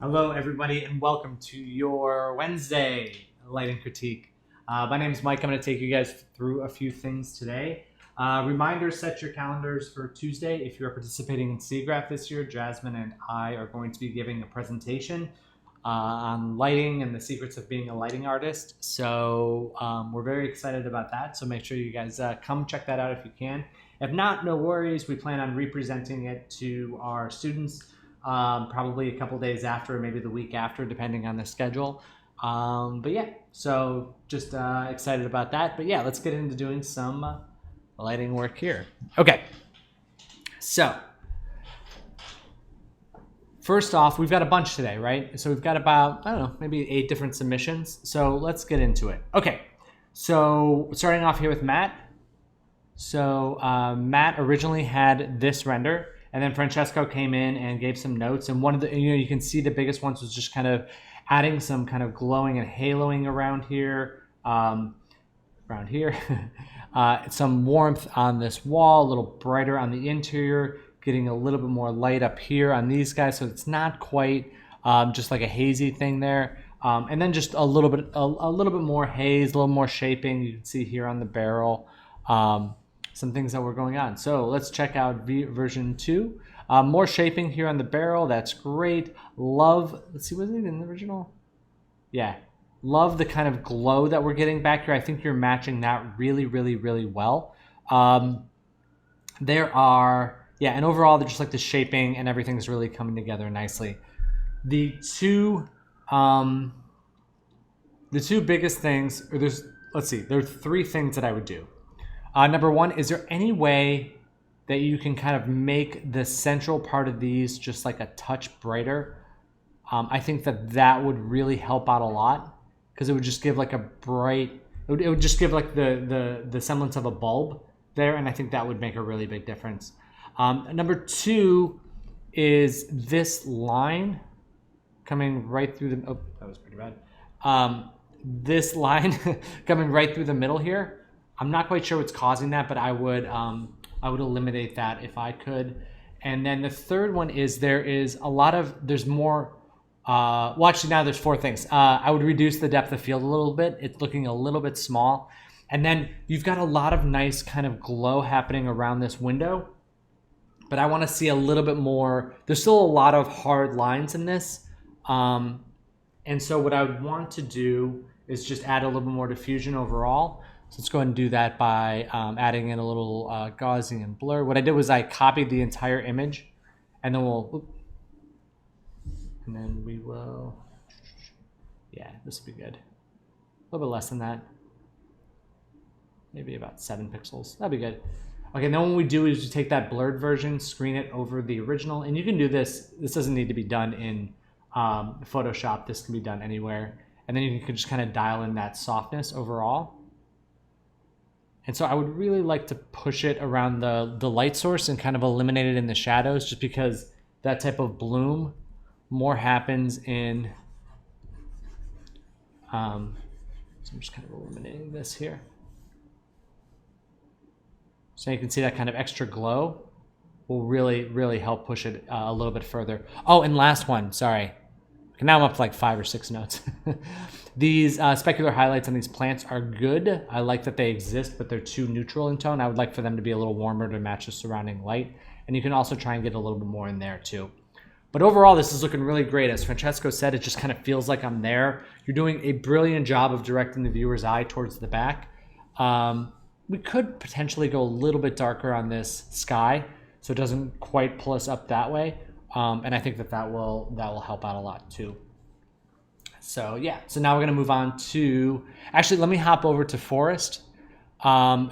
Hello, everybody, and welcome to your Wednesday lighting critique. My name is Mike. I'm going to take you guys through a few things today. Reminder, set your calendars for Tuesday. If you're participating in SIGGRAPH this year, Jasmine and I are going to be giving a presentation on lighting and the secrets of being a lighting artist. So we're very excited about that. So make sure you guys come check that out if you can. If not, no worries. We plan on representing it to our students probably a couple days after, or maybe the week after, depending on the schedule. But yeah, so just excited about that. But yeah, let's get into doing some lighting work here. Okay, so first off, we've got a bunch today, right? So we've got about, I don't know, maybe 8 different submissions. So let's get into it. Okay, so starting off here with Matt. So Matt originally had this render, and then Francesco came in and gave some notes. And one of the, you can see the biggest ones was just kind of adding some kind of glowing and haloing around here, some warmth on this wall, a little brighter on the interior, getting a little bit more light up here on these guys. So it's not quite just like a hazy thing there. And then just a little bit more haze, a little more shaping. You can see here on the barrel. Some things that were going on. So let's check out version 2. More shaping here on the barrel. That's great. Love, let's see, was it in the original? Yeah. Love the kind of glow that we're getting back here. I think you're matching that really, really, really well. There are, yeah, and overall, just like the shaping and everything's really coming together nicely. The two biggest things, or there are 3 things that I would do. Number 1, is there any way that you can kind of make the central part of these just like a touch brighter? I think that would really help out a lot, because it would just give like a bright, it would just give like the semblance of a bulb there, and I think that would make a really big difference. Number 2 is this line coming right through the, oh, that was pretty bad. This line coming right through the middle here. I'm not quite sure what's causing that, but I would eliminate that if I could. And then the third one is there's more, well, actually now there's 4 things. I would reduce the depth of field a little bit. It's looking a little bit small. And then you've got a lot of nice kind of glow happening around this window, but I want to see a little bit more. There's still a lot of hard lines in this. And so what I would want to do is just add a little bit more diffusion overall. So let's go ahead and do that by adding in a little Gaussian and blur. What I did was I copied the entire image, and then we will, yeah, this will be good. A little bit less than that. Maybe about 7 pixels. That'd be good. Okay, then what we do is you take that blurred version, screen it over the original, and you can do this. This doesn't need to be done in Photoshop. This can be done anywhere. And then you can just kind of dial in that softness overall. And so I would really like to push it around the light source and kind of eliminate it in the shadows, just because that type of bloom more happens in, so I'm just kind of eliminating this here. So you can see that kind of extra glow will really, really help push it a little bit further. Oh, and last one, sorry. Now I'm up to like 5 or 6 notes. These specular highlights on these plants are good. I like that they exist, but they're too neutral in tone. I would like for them to be a little warmer to match the surrounding light. And you can also try and get a little bit more in there too. But overall, this is looking really great. As Francesco said, it just kind of feels like I'm there. You're doing a brilliant job of directing the viewer's eye towards the back. We could potentially go a little bit darker on this sky, so it doesn't quite pull us up that way. And I think that will help out a lot too. So yeah, so now we're gonna move on to, actually let me hop over to Forrest,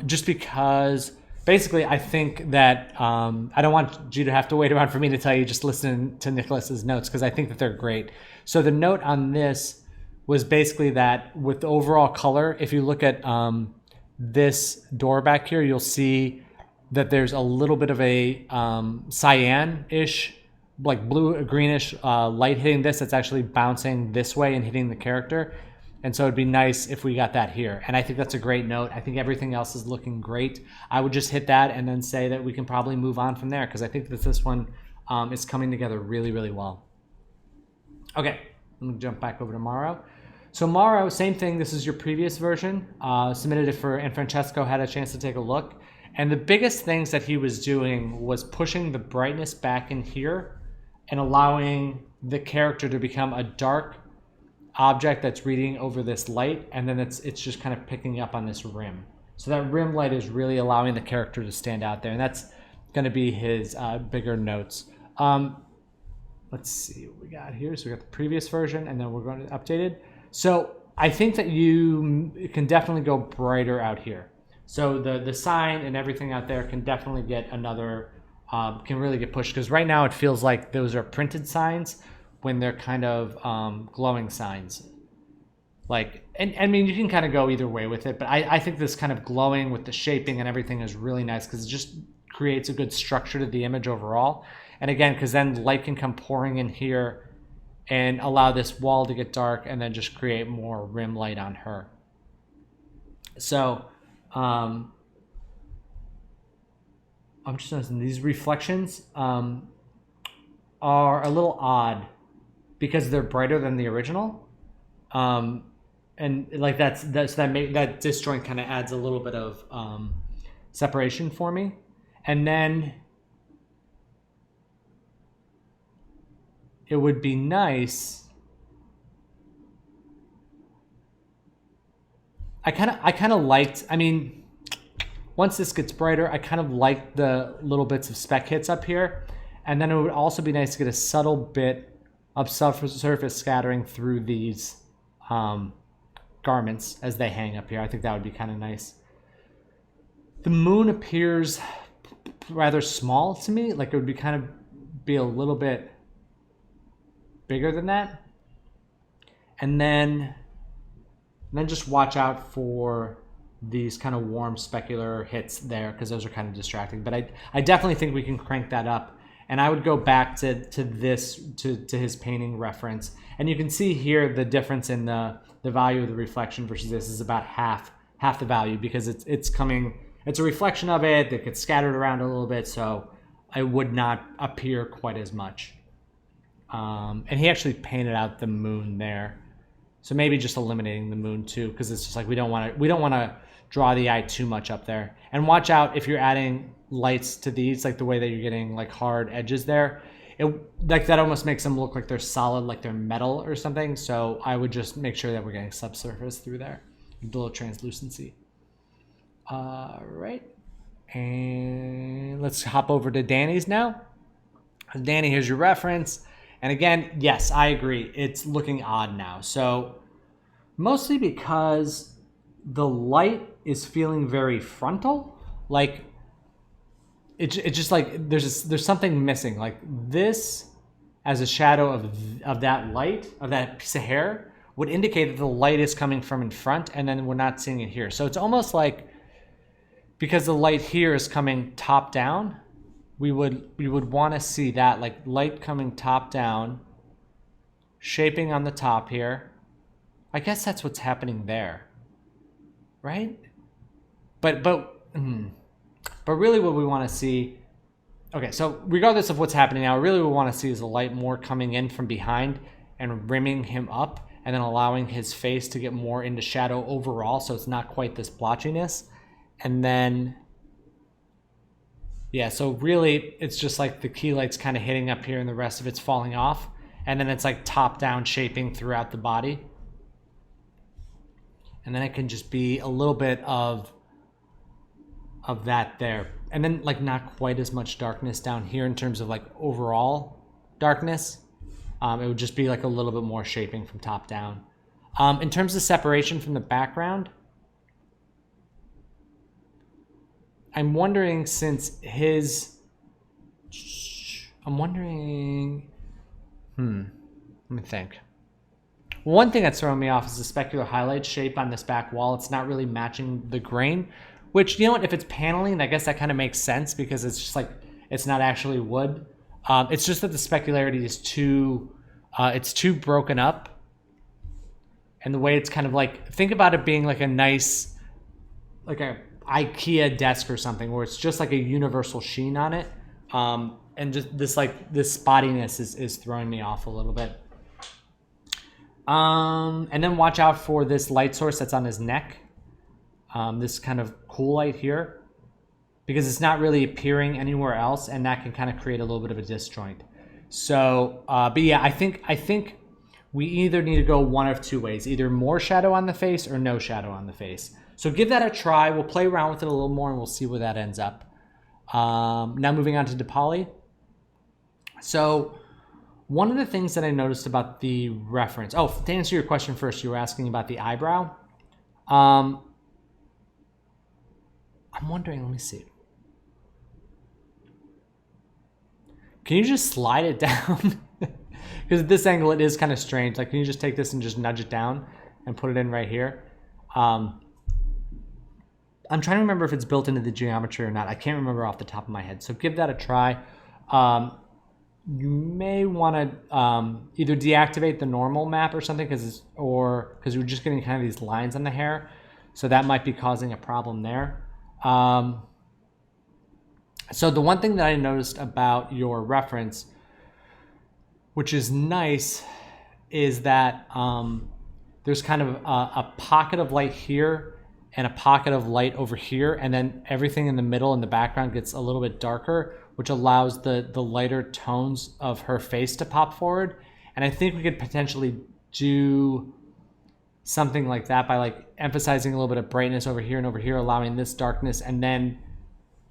just because basically I think that I don't want you to have to wait around for me to tell you, just listen to Nicholas's notes, because I think that they're great. So the note on this was basically that with the overall color, if you look at this door back here, you'll see that there's a little bit of a cyan-ish, like blue greenish light hitting this. That's actually bouncing this way and hitting the character. And so it'd be nice if we got that here. And I think that's a great note. I think everything else is looking great. I would just hit that and then say that we can probably move on from there, because I think that this one is coming together really, really well. Okay, let me jump back over to Mauro. So Mauro, same thing. This is your previous version. Submitted it for, and Francesco had a chance to take a look. And the biggest things that he was doing was pushing the brightness back in here and allowing the character to become a dark object that's reading over this light, and then it's just kind of picking up on this rim. So that rim light is really allowing the character to stand out there, and that's going to be his bigger notes. Let's see what we got here. So we got the previous version, and then we're going to update it. So I think that you can definitely go brighter out here. So the sign and everything out there can definitely get another, can really get pushed, because right now it feels like those are printed signs when they're kind of glowing signs. Like, and I mean, you can kind of go either way with it, but I think this kind of glowing with the shaping and everything is really nice because it just creates a good structure to the image overall. And again, because then light can come pouring in here and allow this wall to get dark and then just create more rim light on her. So I'm just noticing these reflections are a little odd because they're brighter than the original. And like that disjoint kind of adds a little bit of separation for me. And then it would be nice. I kind of liked, I mean, once this gets brighter, I kind of like the little bits of speck hits up here. And then it would also be nice to get a subtle bit of surface scattering through these garments as they hang up here. I think that would be kind of nice. The moon appears rather small to me. Like it would be kind of be a little bit bigger than that. And then just watch out for these kind of warm specular hits there, because those are kind of distracting. But I definitely think we can crank that up. And I would go back to his painting reference. And you can see here the difference in the value of the reflection versus this is about half the value, because it's a reflection of it that gets scattered around a little bit, so it would not appear quite as much. And he actually painted out the moon there. So maybe just eliminating the moon too, because it's just like we don't want to draw the eye too much up there. And watch out if you're adding lights to these, like the way that you're getting like hard edges there. Like that almost makes them look like they're solid, like they're metal or something. So I would just make sure that we're getting subsurface through there, a little translucency. All right, and let's hop over to Dani's now. Dani, here's your reference. And again, yes, I agree. It's looking odd now. So mostly because the light is feeling very frontal. Like it's just like there's something missing. Like this as a shadow of that light, of that piece of hair, would indicate that the light is coming from in front, and then we're not seeing it here. So it's almost like because the light here is coming top down, we would want to see that, like light coming top down, shaping on the top here. I guess that's what's happening there, right? But really what we want to see, okay, so regardless of what's happening now, really what we want to see is the light more coming in from behind and rimming him up, and then allowing his face to get more into shadow overall, so it's not quite this blotchiness. And then yeah, so really it's just like the key light's kind of hitting up here and the rest of it's falling off. And then it's like top down shaping throughout the body. And then it can just be a little bit of that there. And then like not quite as much darkness down here in terms of like overall darkness. It would just be like a little bit more shaping from top down. In terms of separation from the background, I'm wondering let me think. One thing that's throwing me off is the specular highlight shape on this back wall. It's not really matching the grain, which, you know what, if it's paneling, I guess that kind of makes sense because it's just like, it's not actually wood. It's just that the specularity is it's too broken up. And the way it's kind of like, think about it being like a nice, like a IKEA desk or something where it's just like a universal sheen on it, and just this spottiness is throwing me off a little bit. And then watch out for this light source that's on his neck. This kind of cool light here, because it's not really appearing anywhere else, and that can kind of create a little bit of a disjoint. So, but yeah, I think we either need to go one of two ways, either more shadow on the face or no shadow on the face. So give that a try. We'll play around with it a little more and we'll see where that ends up. Now moving on to Dipali. So one of the things that I noticed about the reference, to answer your question first, you were asking about the eyebrow. I'm wondering, let me see. Can you just slide it down? Because at this angle, it is kind of strange. Like, can you just take this and just nudge it down and put it in right here? I'm trying to remember if it's built into the geometry or not. I can't remember off the top of my head. So give that a try. You may want to either deactivate the normal map or something, because you're just getting kind of these lines on the hair. So that might be causing a problem there. So the one thing that I noticed about your reference, which is nice, is that there's kind of a pocket of light here and a pocket of light over here, and then everything in the middle in the background gets a little bit darker, which allows the lighter tones of her face to pop forward. And I think we could potentially do something like that by like emphasizing a little bit of brightness over here and over here, allowing this darkness, and then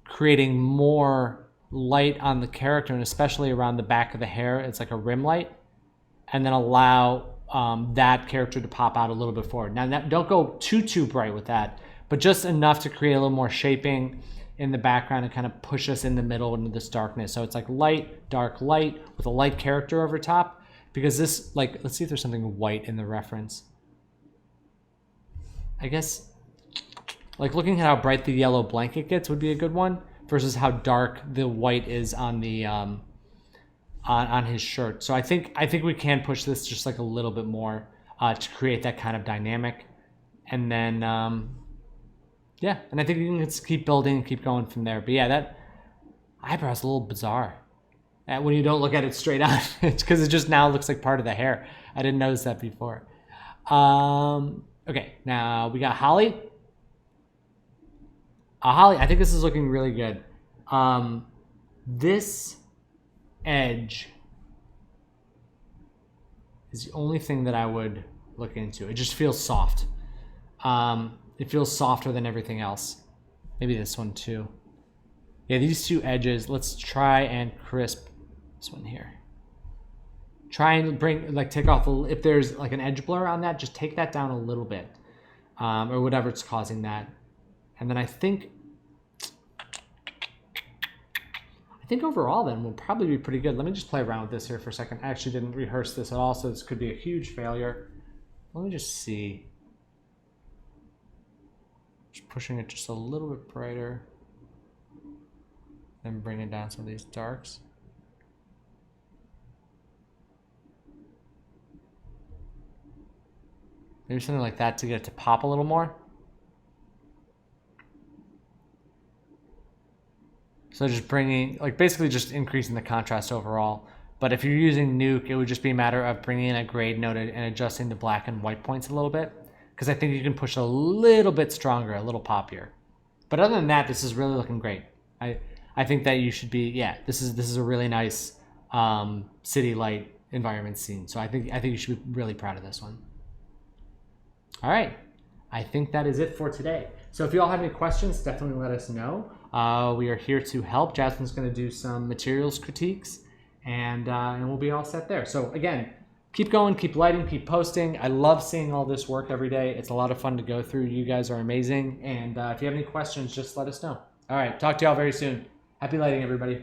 creating more light on the character, and especially around the back of the hair. It's like a rim light, and then allow that character to pop out a little bit forward. Now, don't go too bright with that, but just enough to create a little more shaping in the background and kind of push us in the middle into this darkness. So it's like light, dark, light with a light character over top, because this, like, let's see if there's something white in the reference. I guess like looking at how bright the yellow blanket gets would be a good one, versus how dark the white is on the on his shirt. So I think we can push this just like a little bit more to create that kind of dynamic. And then yeah, and I think you can just keep building and keep going from there. But yeah, that eyebrow's a little bizarre when you don't look at it straight on. It's because it just now looks like part of the hair. I didn't notice that before. Okay, now we got Holly. Holly, I think this is looking really good. This edge is the only thing that I would look into. It just feels soft. It feels softer than everything else. Maybe this one too. Yeah, these two edges, let's try and crisp this one here. Try and take off, if there's like an edge blur on that, just take that down a little bit, or whatever's causing that. And then I think overall then we'll probably be pretty good. Let me just play around with this here for a second. I actually didn't rehearse this at all, so this could be a huge failure. Let me just see. Just pushing it just a little bit brighter. Then bringing down some of these darks. Maybe something like that to get it to pop a little more. So just bringing, like basically just increasing the contrast overall. But if you're using Nuke, it would just be a matter of bringing in a grade node and adjusting the black and white points a little bit. Because I think you can push a little bit stronger, a little poppier. But other than that, this is really looking great. I think that you should be, yeah, this is a really nice city light environment scene. So I think you should be really proud of this one. All right, I think that is it for today. So if you all have any questions, definitely let us know. We are here to help. Jasmine's going to do some materials critiques, and we'll be all set there. So again, keep going, keep lighting, keep posting. I love seeing all this work every day. It's a lot of fun to go through. You guys are amazing. And if you have any questions, just let us know. All right, talk to y'all very soon. Happy lighting, everybody.